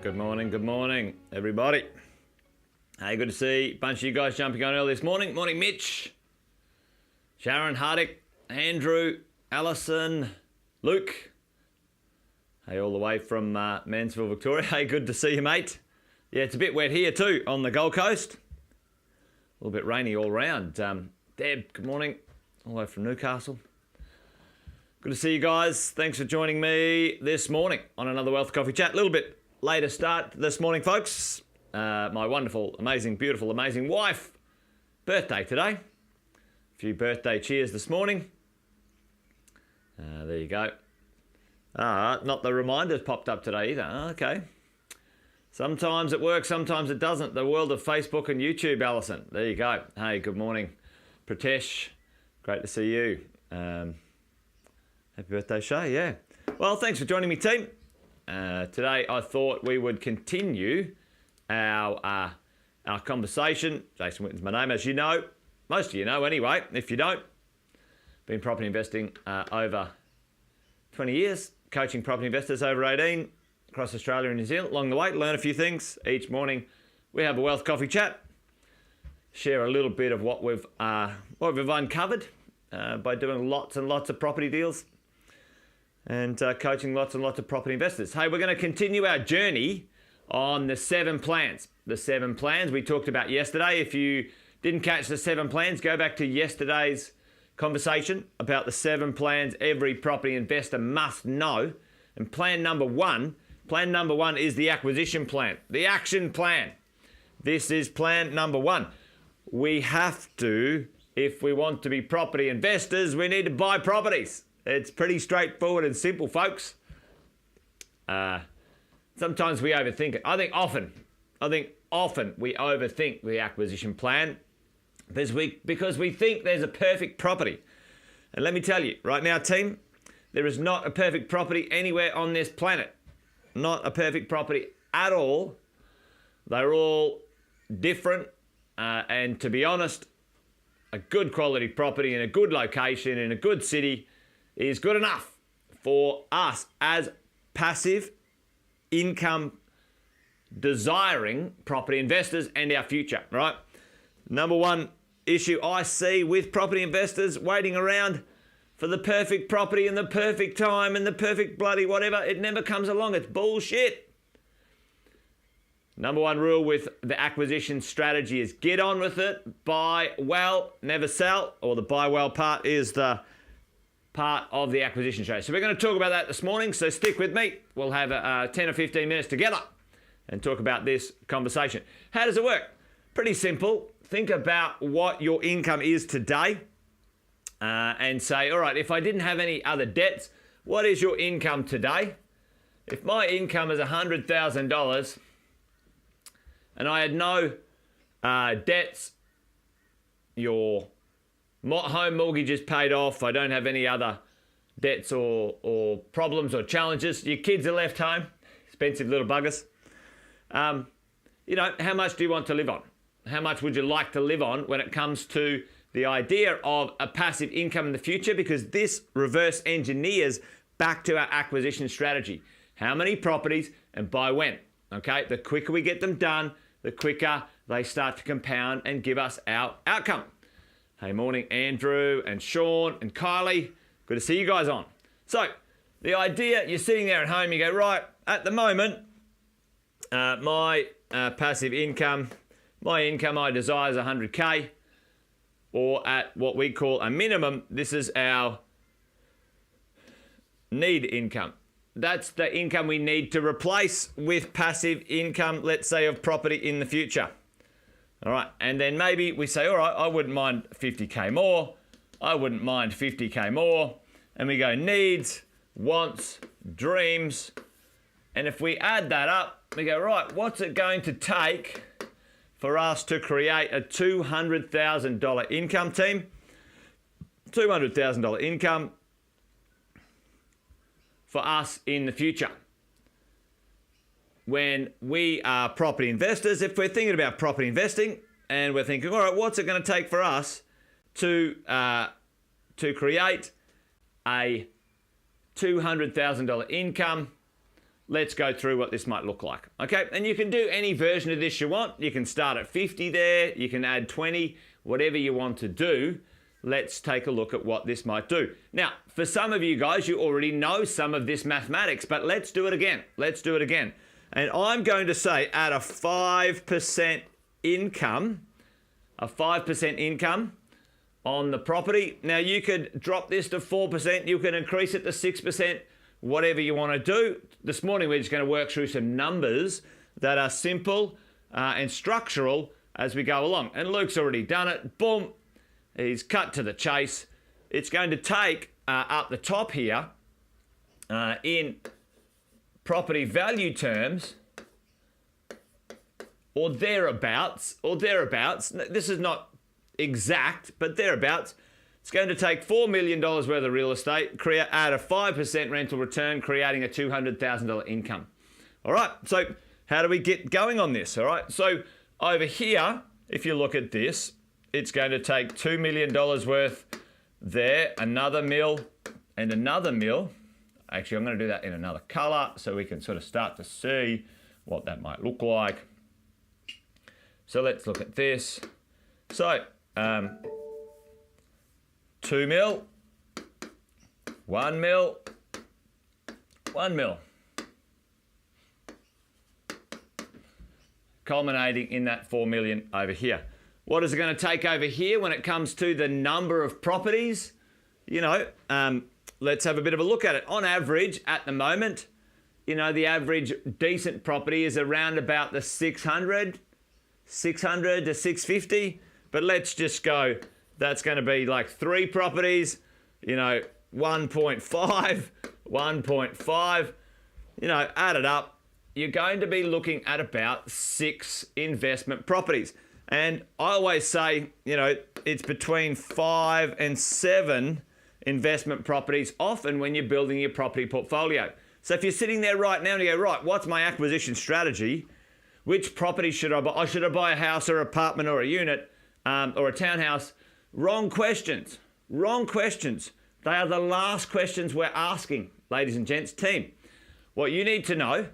Good morning, everybody. Hey, good to see a bunch of you guys jumping on early this morning. Morning, Mitch, Sharon, Hardick, Andrew, Alison, Luke. Hey, all the way from Mansfield, Victoria. Hey, good to see you, mate. Yeah, it's a bit wet here too on the Gold Coast. A little bit rainy all round. Deb, good morning, all the way from Newcastle. Good to see you guys. Thanks for joining me this morning on another Wealth Coffee Chat. A little bit later start this morning, folks. My wonderful, amazing, beautiful, amazing wife. Birthday today. A few birthday cheers this morning. There you go. Not the reminders popped up today either. Okay. Sometimes it works, sometimes it doesn't. The world of Facebook and YouTube, Alison. There you go. Hey, good morning, Pratesh. Great to see you. Happy birthday, Shay. Yeah. Well, thanks for joining me, team. Today, I thought we would continue our conversation. Jason Witten's my name, as you know. Most of you know anyway. If you don't, been property investing over 20 years, coaching property investors over 18 across Australia and New Zealand. Along the way, learn a few things. Each morning, we have a Wealth Coffee Chat. Share a little bit of what we've uncovered by doing lots and lots of property deals and coaching lots and lots of property investors. Hey, we're going to continue our journey on the 7 plans. The 7 plans we talked about yesterday. If you didn't catch the 7 plans, go back to yesterday's conversation about the 7 plans every property investor must know. And plan number one is the acquisition plan, the action plan. This is plan number 1. We have to, if we want to be property investors, we need to buy properties. It's pretty straightforward and simple, folks. Sometimes we overthink it. I think often we overthink the acquisition plan because we think there's a perfect property. And let me tell you, right now, team, there is not a perfect property anywhere on this planet. Not a perfect property at all. They're all different. And to be honest, a good quality property in a good location in a good city is good enough for us as passive income desiring property investors and our future, right? Number one issue I see with property investors waiting around for the perfect property and the perfect time and the perfect bloody whatever, it never comes along. It's bullshit. Number one rule with the acquisition strategy is get on with it, buy well, never sell, or the buy well part is the part of the acquisition strategy. So we're going to talk about that this morning, so stick with me. We'll have 10 or 15 minutes together and talk about this conversation. How does it work? Pretty simple. Think about what your income is today and say, all right, if I didn't have any other debts, what is your income today? If my income is $100,000 and I had no debts, your home mortgage is paid off, I don't have any other debts or problems or challenges, your kids are left home, expensive little buggers. How much do you want to live on? How much would you like to live on when it comes to the idea of a passive income in the future? Because this reverse engineers back to our acquisition strategy. How many properties and by when? Okay, the quicker we get them done, the quicker they start to compound and give us our outcome. Hey, morning, Andrew and Sean and Kylie. Good to see you guys on. So, the idea, you're sitting there at home, you go, right, at the moment, my passive income, my income I desire is 100K, or at what we call a minimum, this is our need income. That's the income we need to replace with passive income, let's say, of property in the future. All right, and then maybe we say, all right, I wouldn't mind 50K more. I wouldn't mind 50K more. And we go needs, wants, dreams. And if we add that up, we go, right, what's it going to take for us to create a $200,000 income, team? $200,000 income for us in the future. When we are property investors, if we're thinking about property investing and we're thinking, all right, what's it going to take for us to create a $200,000 income let's go through what this might look like. Okay, and you can do any version of this you want. You can start at 50 there, you can add 20, whatever you want to do. Let's take a look at what this might do. Now, for some of you guys, you already know some of this mathematics, but let's do it again. Let's do it again. And I'm going to say at a 5% income, on the property. Now, you could drop this to 4%, you can increase it to 6%, whatever you want to do. This morning, we're just going to work through some numbers that are simple and structural as we go along. And Luke's already done it. Boom. He's cut to the chase. It's going to take up the top here in property value terms or thereabouts. This is not exact, but thereabouts. It's going to take $4 million worth of real estate, add a 5% rental return, creating a $200,000 income. All right, so how do we get going on this? All right, so over here, if you look at this, it's going to take $2 million worth there, another mill, and another mill. Actually, I'm going to do that in another color so we can sort of start to see what that might look like. So let's look at this. So, 2 mil, 1 mil, 1 mil. Culminating in that 4 million over here. What is it going to take over here when it comes to the number of properties? You know, let's have a bit of a look at it. On average, at the moment, you know, the average decent property is around about the 600 to 650. But let's just go, that's going to be like 3 properties, you know, 1.5, you know, add it up. You're going to be looking at about 6 investment properties. And I always say, you know, it's between 5 and 7 investment properties often when you're building your property portfolio. So if you're sitting there right now and you go, right, what's my acquisition strategy? Which property should I buy? Should I buy a house or apartment or a unit or a townhouse? Wrong questions. Wrong questions. They are the last questions we're asking, ladies and gents, team. What you need to know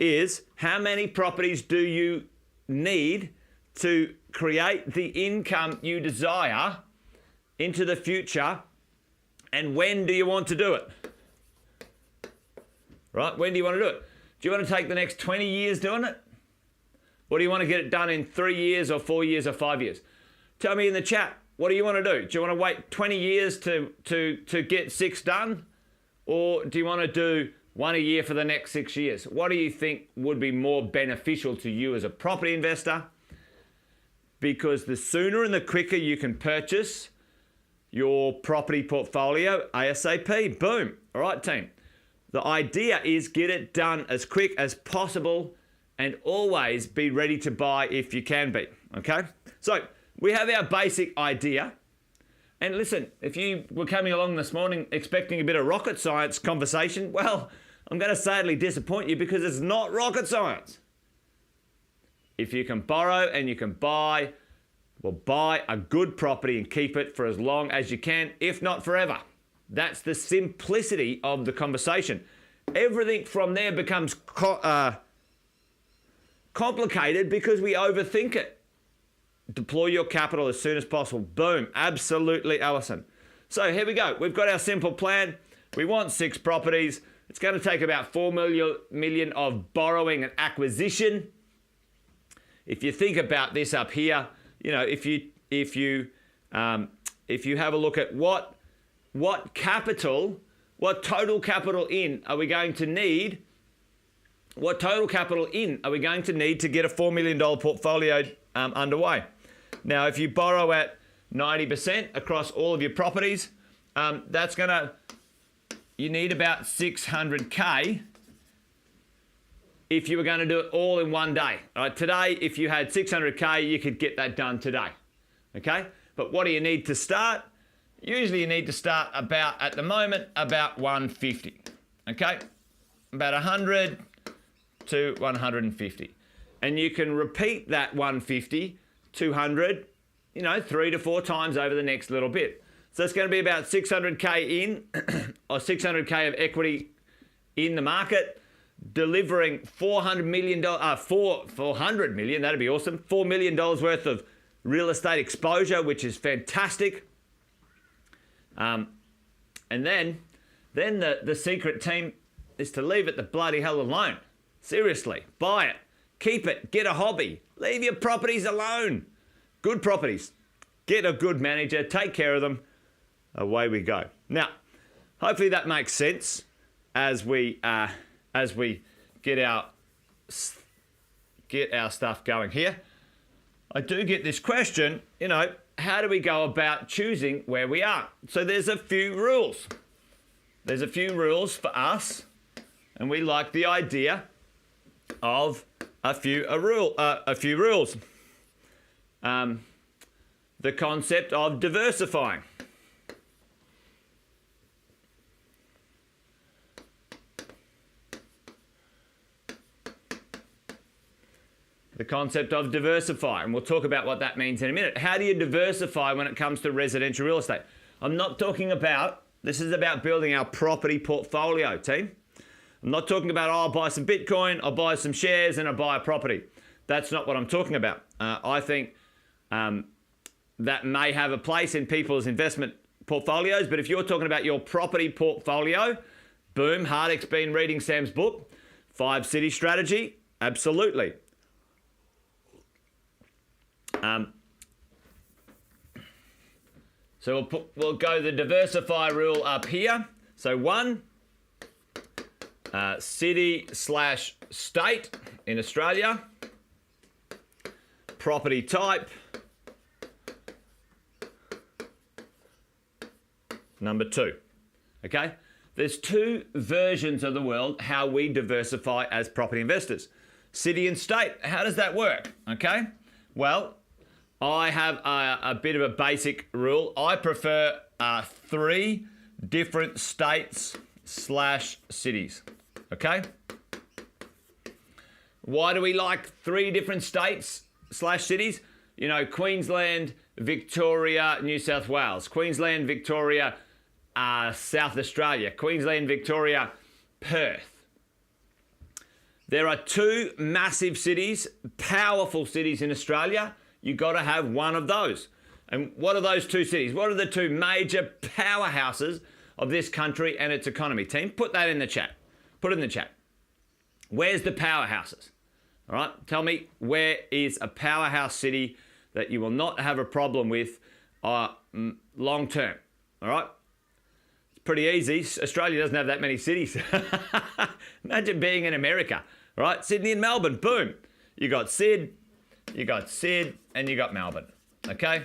is how many properties do you need to create the income you desire into the future, and when do you want to do it? Right? When do you want to do it? Do you want to take the next 20 years doing it? Or do you want to get it done in 3 years or 4 years or 5 years? Tell me in the chat, what do you want to do? Do you want to wait 20 years to get 6 done? Or do you want to do 1 a year for the next 6 years? What do you think would be more beneficial to you as a property investor? Because the sooner and the quicker you can purchase your property portfolio ASAP, boom. All right, team. The idea is get it done as quick as possible and always be ready to buy if you can be, okay? So we have our basic idea. And listen, if you were coming along this morning expecting a bit of rocket science conversation, well, I'm going to sadly disappoint you because it's not rocket science. If you can borrow and you can buy, well, buy a good property and keep it for as long as you can, if not forever. That's the simplicity of the conversation. Everything from there becomes complicated because we overthink it. Deploy your capital as soon as possible. Boom. Absolutely, Alison. So here we go. We've got our simple plan. We want 6 properties. It's going to take about 4 million of borrowing and acquisition. If you think about this up here, you know, if you have a look at what total capital in are we going to need? What total capital in are we going to need to get a $4 million portfolio underway? Now, if you borrow at 90% across all of your properties, you need about 600K if you were going to do it all in one day. All right, today, if you had 600K, you could get that done today. Okay? But what do you need to start? Usually you need to start at the moment, about 150. Okay? About 100 to 150. And you can repeat that 150, 200, 3 to 4 times over the next little bit. So it's going to be about 600K in or 600K of equity in the market. delivering $400 million, $400 million, that'd be awesome, $4 million worth of real estate exposure, which is fantastic. And then the secret team is to leave it the bloody hell alone. Seriously, buy it, keep it, get a hobby, leave your properties alone. Good properties, get a good manager, take care of them, away we go. Now, hopefully that makes sense as we get our stuff going here. I do get this question, how do we go about choosing where we are? So there's a few rules. There's a few rules for us, and we like the idea of a few rules. The concept of diversifying. The concept of diversify, and we'll talk about what that means in a minute. How do you diversify when it comes to residential real estate? I'm not talking about, this is about building our property portfolio, team. I'm not talking about, I'll buy some Bitcoin, I'll buy some shares, and I'll buy a property. That's not what I'm talking about. I think that may have a place in people's investment portfolios, but if you're talking about your property portfolio, boom, Hardek's been reading Sam's book, 5 City Strategy, absolutely. So we'll go the diversify rule up here. So 1, city/state in Australia, property type, number 2. Okay, there's 2 versions of the world how we diversify as property investors. City and state, how does that work? Okay, well, I have a bit of a basic rule. I prefer 3 different states/cities. Okay? Why do we like 3 different states/cities? Queensland, Victoria, New South Wales. Queensland, Victoria, South Australia. Queensland, Victoria, Perth. There are 2 massive cities, powerful cities in Australia. You've got to have one of those. And what are those 2 cities? What are the 2 major powerhouses of this country and its economy? Team, put that in the chat. Put it in the chat. Where's the powerhouses? All right, tell me, where is a powerhouse city that you will not have a problem with long term? All right, it's pretty easy. Australia doesn't have that many cities. Imagine being in America. All right, Sydney and Melbourne, boom. You got Sid, and you got Melbourne, okay?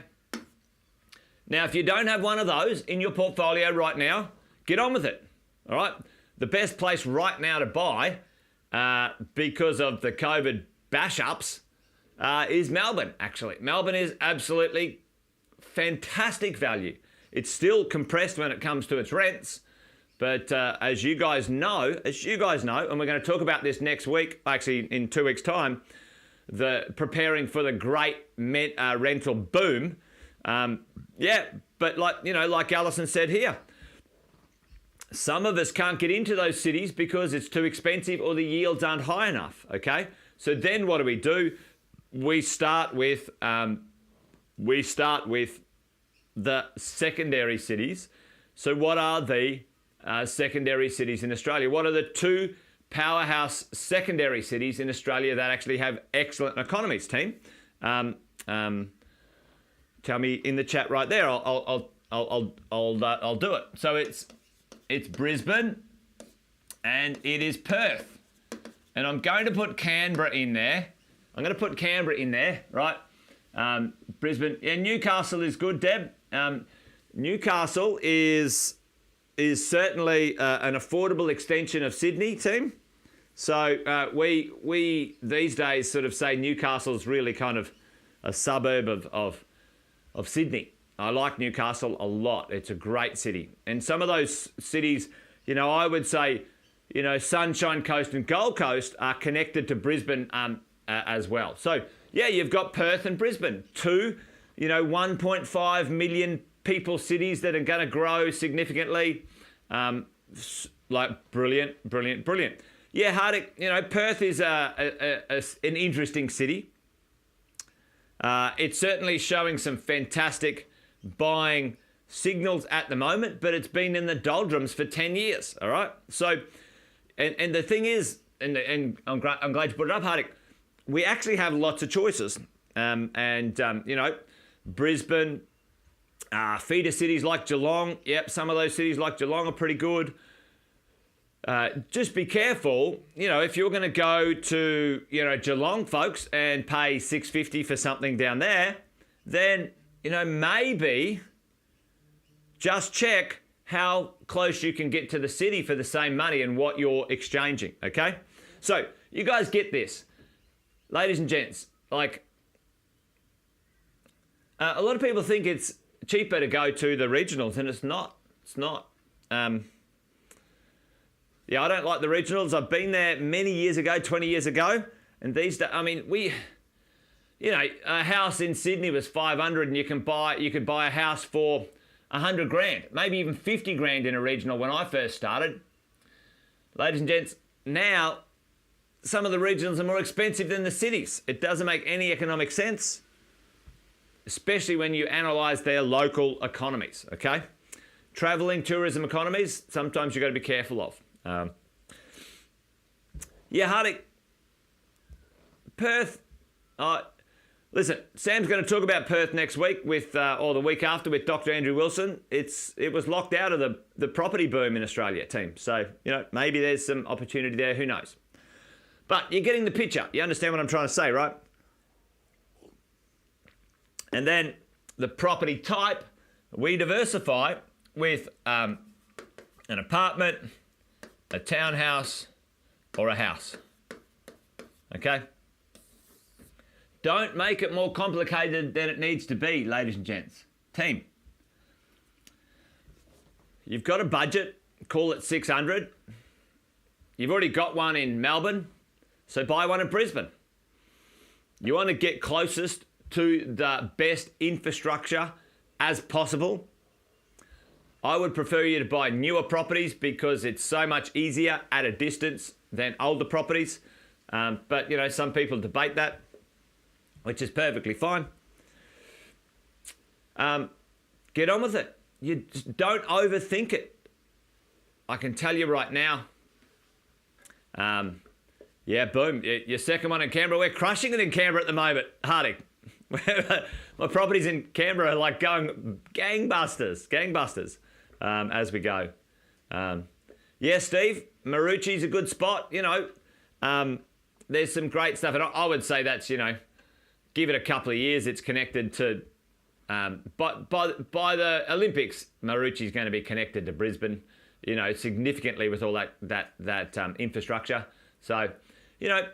Now, if you don't have one of those in your portfolio right now, get on with it, all right? The best place right now to buy, because of the COVID bash-ups, is Melbourne, actually. Melbourne is absolutely fantastic value. It's still compressed when it comes to its rents, but as you guys know, and we're going to talk about this next week, actually in 2 weeks' time, preparing for the great rental boom. But like Alison said here, some of us can't get into those cities because it's too expensive or the yields aren't high enough. Okay, so then what do? We start with the secondary cities. So what are the secondary cities in Australia? What are the 2 powerhouse secondary cities in Australia that actually have excellent economies, team? Tell me in the chat right there. I'll do it. So it's Brisbane and it is Perth, and I'm going to put Canberra in there. Right? Brisbane and Newcastle is good, Deb. Newcastle is certainly an affordable extension of Sydney, team. So we these days sort of say Newcastle's really kind of a suburb of Sydney. I like Newcastle a lot. It's a great city. And some of those cities, I would say, Sunshine Coast and Gold Coast are connected to Brisbane as well. So, yeah, you've got Perth and Brisbane, 2, 1.5 million people cities that are going to grow significantly. Brilliant. yeah, Hardick, Perth is an interesting city. It's certainly showing some fantastic buying signals at the moment, but it's been in the doldrums for 10 years, all right? So, and the thing is, and I'm glad you put it up, Hardick, we actually have lots of choices. Brisbane, feeder cities like Geelong, yep, some of those cities like Geelong are pretty good. Just be careful, if you're going to go to, Geelong, folks, and pay $650 for something down there, then, maybe just check how close you can get to the city for the same money and what you're exchanging, okay? So, you guys get this. Ladies and gents, like, a lot of people think it's cheaper to go to the regionals, and it's not. It's not. Yeah, I don't like the regionals. I've been there many years ago, 20 years ago, and these days, I mean, a house in Sydney was 500, and you could buy a house for 100 grand, maybe even 50 grand in a regional when I first started. Ladies and gents, now some of the regionals are more expensive than the cities. It doesn't make any economic sense, especially when you analyse their local economies, okay? Travelling tourism economies, sometimes you've got to be careful of. Hardick, Perth, listen, Sam's going to talk about Perth next week or the week after with Dr. Andrew Wilson. It was locked out of the property boom in Australia, team. So, maybe there's some opportunity there, who knows. But you're getting the picture. You understand what I'm trying to say, right? And then the property type, we diversify with an apartment, a townhouse, or a house. Okay? Don't make it more complicated than it needs to be, ladies and gents. Team. You've got a budget, call it 600. You've already got one in Melbourne, so buy one in Brisbane. You want to get closest to the best infrastructure as possible. I would prefer you to buy newer properties because it's so much easier at a distance than older properties. But, some people debate that, which is perfectly fine. Get on with it. You just don't overthink it. I can tell you right now. Boom. Your second one in Canberra. We're crushing it in Canberra at the moment, Hardick. My properties in Canberra are like going gangbusters as we go. Steve, Maroochy's a good spot. There's some great stuff, and I would say that's give it a couple of years. It's connected to, but by the Olympics, Maroochy's going to be connected to Brisbane, significantly with all that infrastructure. So,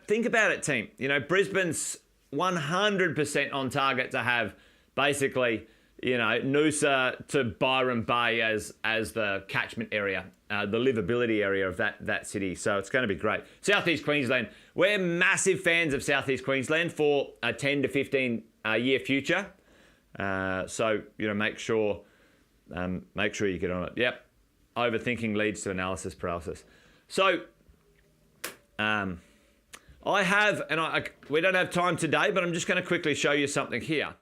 think about it, team. Brisbane's 100% on target to have basically, Noosa to Byron Bay as the catchment area, the livability area of that city. So it's going to be great. Southeast Queensland, we're massive fans of Southeast Queensland for a 10 to 15 year future. So, make sure you get on it. Yep. Overthinking leads to analysis paralysis. So, I have, and we don't have time today, but I'm just going to quickly show you something here.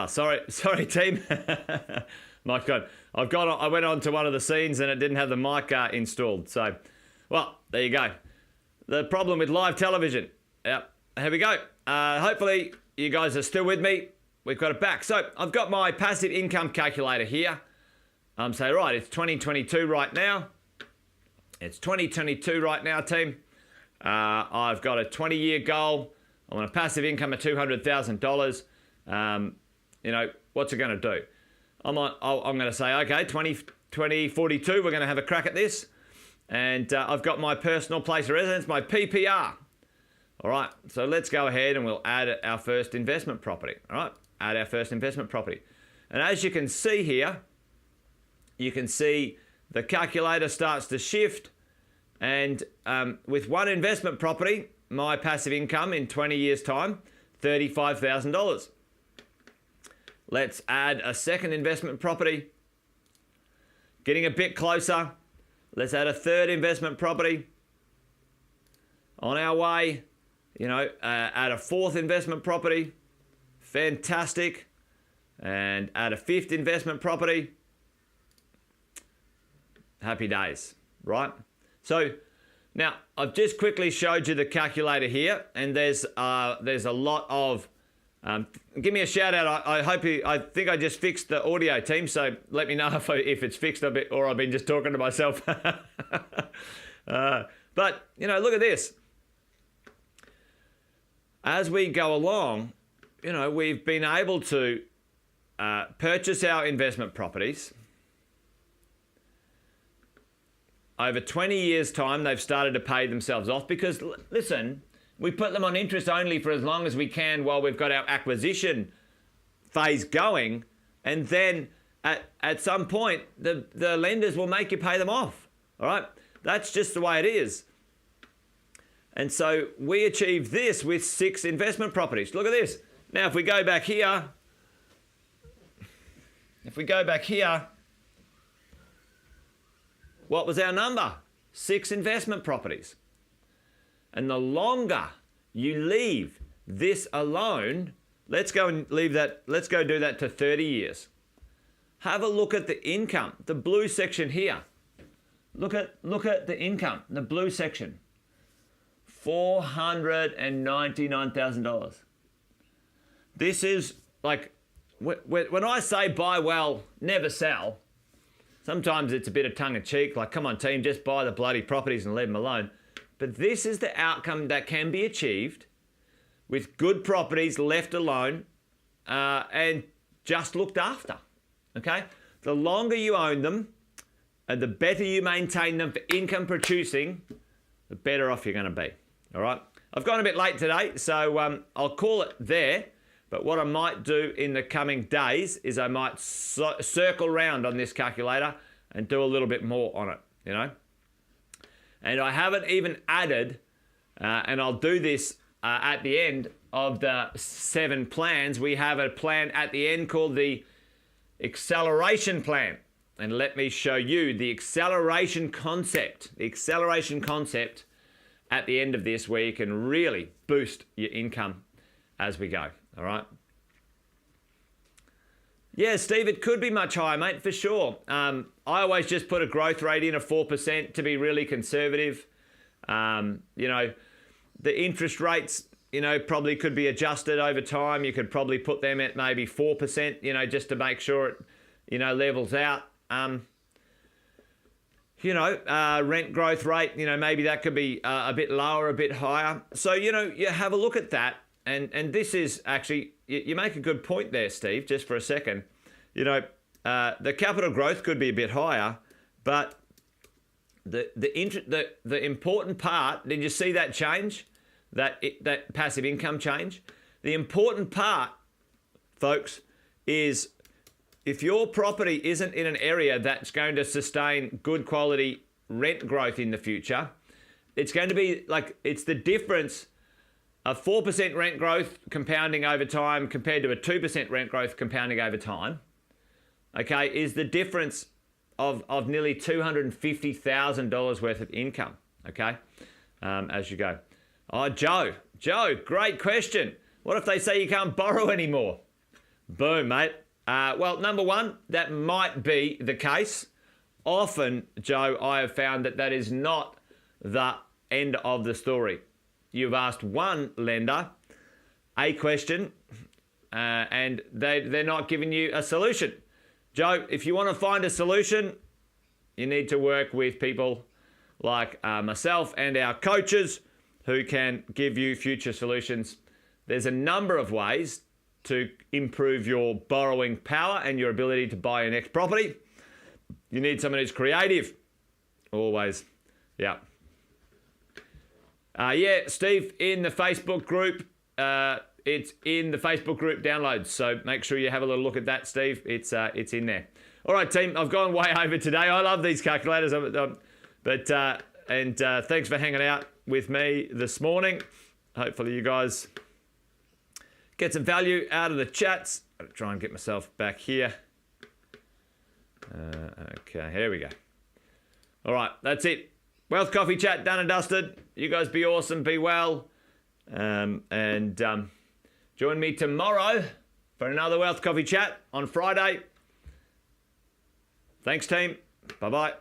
Sorry, team. My God, I went on to one of the scenes and it didn't have the mic installed. So, well, there you go. The problem with live television. Yep, here we go. Hopefully you guys are still with me. We've got it back. So I've got my passive income calculator here. So right, it's 2022 right now. It's 2022 right now, team. I've got a 20-year goal. I want a passive income of $200,000. You know, what's it going to do? I'm going to say, okay, 2042, we're going to have a crack at this. And I've got my personal place of residence, my PPR. All right, so let's go ahead and we'll add our first investment property. All right, add our first investment property. And as you can see here, you can see the calculator starts to shift. And with one investment property, my passive income in 20 years' time, $35,000. Let's add a second investment property. Getting a bit closer. Let's add a third investment property. On our way, you know, add a fourth investment property. Fantastic. And add a fifth investment property. Happy days, right? So now I've just quickly showed you the calculator here, and there's a lot of. Give me a shout out. I think I just fixed the audio, team. So let me know if it's fixed a bit or I've been just talking to myself. But you know, look at this. As we go along, you know, we've been able to purchase our investment properties. Over 20 years' time, they've started to pay themselves off because, listen, we put them on interest only for as long as we can while we've got our acquisition phase going. And then at some point, the lenders will make you pay them off. All right? That's just the way it is. And so we achieved this with 6 investment properties. Look at this. Now, if we go back here, what was our number? 6 investment properties. And the longer you leave this alone, let's go and leave that, let's go do that to 30 years. Have a look at the income, the blue section here. Look at the income, the blue section. $499,000. This is like, when I say buy well, never sell, sometimes it's a bit of tongue-in-cheek, like, come on, team, just buy the bloody properties and leave them alone. But this is the outcome that can be achieved with good properties left alone and just looked after, okay? The longer you own them and the better you maintain them for income producing, the better off you're going to be, all right? I've gone a bit late today, so I'll call it there. But what I might do in the coming days is I might circle around on this calculator and do a little bit more on it, you know. And I haven't even added, and I'll do this at the end of the 7 plans. We have a plan at the end called the acceleration plan. And let me show you the acceleration concept. The acceleration concept at the end of this, where you can really boost your income as we go. All right. Yeah, Steve, it could be much higher, mate, for sure. I always just put a growth rate in of 4% to be really conservative. You know, the interest rates, you know, probably could be adjusted over time. You could probably put them at maybe 4%, you know, just to make sure it, you know, levels out. You know, rent growth rate, you know, maybe that could be a bit lower, a bit higher. So, you know, you have a look at that. And this is actually, you make a good point there, Steve, just for a second. You know, the capital growth could be a bit higher, but the important part, did you see that change? That passive income change? The important part, folks, is if your property isn't in an area that's going to sustain good quality rent growth in the future, it's going to be like, it's the difference of 4% rent growth compounding over time compared to a 2% rent growth compounding over time, okay, is the difference of nearly $250,000 worth of income, okay, as you go. Oh, Joe, great question. What if they say you can't borrow anymore? Boom, mate. Well, number one, that might be the case. Often, Joe, I have found that is not the end of the story. You've asked one lender a question and they're not giving you a solution. Joe, if you want to find a solution, you need to work with people like myself and our coaches who can give you future solutions. There's a number of ways to improve your borrowing power and your ability to buy your next property. You need someone who's creative. Always. Yeah. Steve, in the Facebook group, it's in the Facebook group downloads. So make sure you have a little look at that, Steve. It's in there. All right, team, I've gone way over today. I love these calculators. Thanks for hanging out with me this morning. Hopefully you guys get some value out of the chats. I'll try and get myself back here. Okay, here we go. All right, that's it. Wealth Coffee Chat done and dusted. You guys be awesome, be well. Join me tomorrow for another Wealth Coffee Chat on Friday. Thanks, team. Bye-bye.